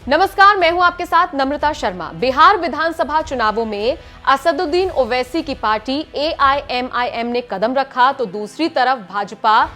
नमस्कार, मैं हूं आपके साथ नम्रता शर्मा। बिहार विधानसभा चुनावों में असदुद्दीन ओवैसी की पार्टी एआईएमआईएम ने कदम रखा तो दूसरी तरफ भाजपा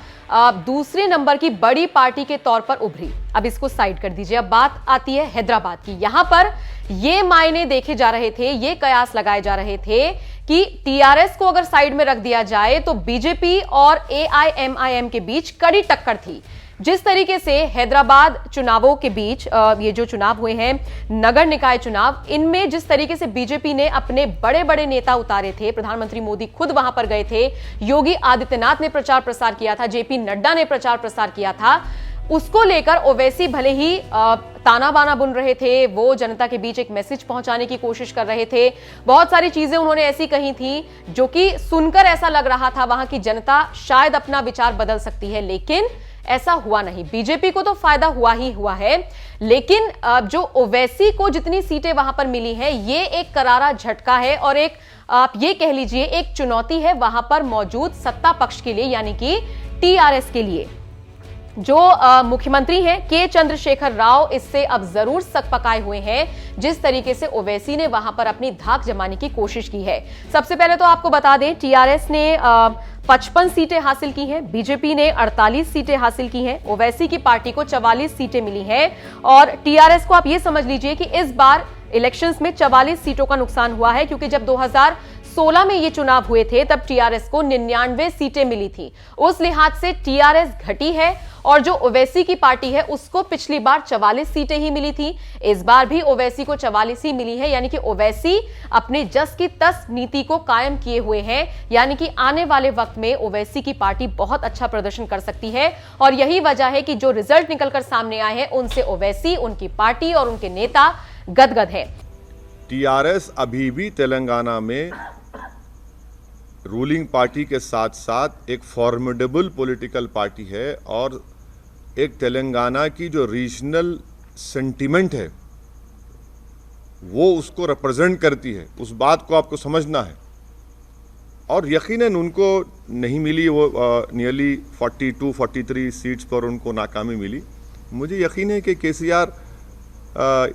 दूसरे नंबर की बड़ी पार्टी के तौर पर उभरी। अब इसको साइड कर दीजिए, अब बात आती है हैदराबाद की। यहां पर ये मायने देखे जा रहे थे, ये कयास लगाए जा रहे थे कि टीआरएस को अगर साइड में रख दिया जाए तो बीजेपी और एआईएमआईएम के बीच कड़ी टक्कर थी। जिस तरीके से हैदराबाद चुनावों के बीच ये जो चुनाव हुए हैं, नगर निकाय चुनाव, इनमें जिस तरीके से बीजेपी ने अपने बड़े बड़े नेता उतारे थे, प्रधानमंत्री मोदी खुद वहां पर गए थे, योगी आदित्यनाथ ने प्रचार प्रसार किया था, जेपी नड्डा ने प्रचार प्रसार किया था, उसको लेकर ओवैसी भले ही ताना बाना बुन रहे थे, वो जनता के बीच एक मैसेज पहुंचाने की कोशिश कर रहे थे। बहुत सारी चीजें उन्होंने ऐसी कही थी जो कि सुनकर ऐसा लग रहा था वहां की जनता शायद अपना विचार बदल सकती है, लेकिन ऐसा हुआ नहीं। बीजेपी को तो फायदा हुआ ही हुआ है, लेकिन जो ओवैसी को जितनी सीटें वहां पर मिली हैं, ये एक करारा झटका है और एक आप ये कह लीजिए एक चुनौती है वहां पर मौजूद सत्ता पक्ष के लिए, यानी कि टीआरएस के लिए। जो मुख्यमंत्री हैं के चंद्रशेखर राव इससे अब जरूर सकपकाए हुए हैं, जिस तरीके से ओवैसी ने वहां पर अपनी धाक जमाने की कोशिश की है। सबसे पहले तो आपको बता दें, टीआरएस ने 55 सीटें हासिल की हैं, बीजेपी ने 48 सीटें हासिल की हैं, ओवैसी की पार्टी को 44 सीटें मिली हैं और टीआरएस को आप ये समझ लीजिए कि इस बार इलेक्शंस में 44 सीटों का नुकसान हुआ है, क्योंकि जब 2016 में ये चुनाव हुए थे तब टीआरएस को 99 सीटें मिली थी। उस लिहाज से टीआरएस घटी है और जो ओवैसी की पार्टी है उसको पिछली बार 44 सीटें ही मिली थी, इस बार भी ओवैसी को 44 ही मिली है, यानी कि ओवैसी अपने जस की तस नीति को कायम किए हुए हैं, यानी कि आने वाले वक्त में ओवैसी की पार्टी बहुत अच्छा प्रदर्शन कर सकती है। और यही वजह है कि जो रिजल्ट निकलकर सामने आए हैं उनसे ओवैसी, उनकी पार्टी और उनके नेता गदगद है। टीआरएस अभी भी तेलंगाना में रूलिंग पार्टी के साथ साथ एक फॉर्मिडेबल पॉलिटिकल पार्टी है और एक तेलंगाना की जो रीजनल सेंटिमेंट है वो उसको रिप्रेजेंट करती है। उस बात को आपको समझना है। और यकीनन उनको नहीं मिली, वो नियरली 42-43 सीट्स पर उनको नाकामी मिली। मुझे यकीन है कि केसीआर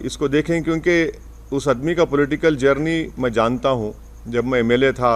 इसको देखें, क्योंकि उस आदमी का पॉलिटिकल जर्नी मैं जानता हूँ। जब मैं एमएलए था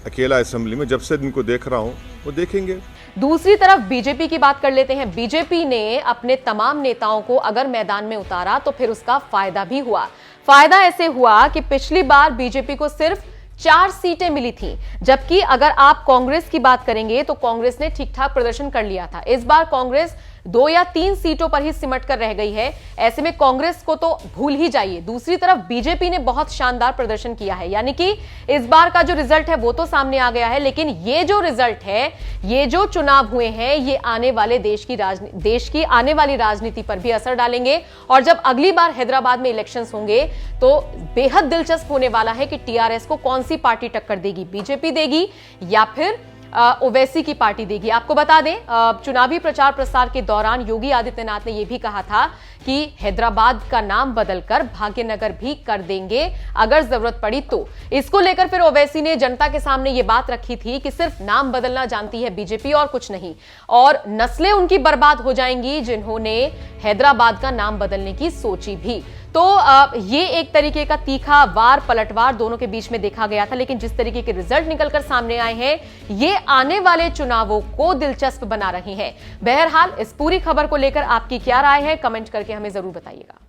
अकेला असेंबली में, जब से इनको देख रहा हूं, वो देखेंगे। दूसरी तरफ बीजेपी की बात कर लेते हैं। बीजेपी ने अपने तमाम नेताओं को अगर मैदान में उतारा तो फिर उसका फायदा भी हुआ। फायदा ऐसे हुआ कि पिछली बार बीजेपी को सिर्फ 4 सीटें मिली थी, जबकि अगर आप कांग्रेस की बात करेंगे तो कांग्रेस ने ठीक ठाक प्रदर्शन कर लिया था। इस बार कांग्रेस 2 या 3 सीटों पर ही सिमट कर रह गई है। ऐसे में कांग्रेस को तो भूल ही जाइए। दूसरी तरफ बीजेपी ने बहुत शानदार प्रदर्शन किया है, यानी कि इस बार का जो रिजल्ट है वो तो सामने आ गया है, लेकिन ये जो रिजल्ट है, ये जो चुनाव हुए हैं, ये आने वाले देश की आने वाली राजनीति पर भी असर डालेंगे। और जब अगली बार हैदराबाद में इलेक्शंस होंगे तो बेहद दिलचस्प होने वाला है कि टीआरएस को कौन सी पार्टी टक्कर देगी, बीजेपी देगी या फिर ओवैसी की पार्टी देगी। आपको बता दें, चुनावी प्रचार प्रसार के दौरान योगी आदित्यनाथ ने यह भी कहा था कि हैदराबाद का नाम बदलकर भाग्यनगर भी कर देंगे अगर जरूरत पड़ी तो। इसको लेकर फिर ओवैसी ने जनता के सामने यह बात रखी थी कि सिर्फ नाम बदलना जानती है बीजेपी और कुछ नहीं, और नस्लें उनकी बर्बाद हो जाएंगी जिन्होंने हैदराबाद का नाम बदलने की सोची भी। तो ये एक तरीके का तीखा वार पलटवार दोनों के बीच में देखा गया था, लेकिन जिस तरीके के रिजल्ट निकलकर सामने आए हैं, ये आने वाले चुनावों को दिलचस्प बना रही हैं। बहरहाल इस पूरी खबर को लेकर आपकी क्या राय है, कमेंट करके हमें जरूर बताइएगा।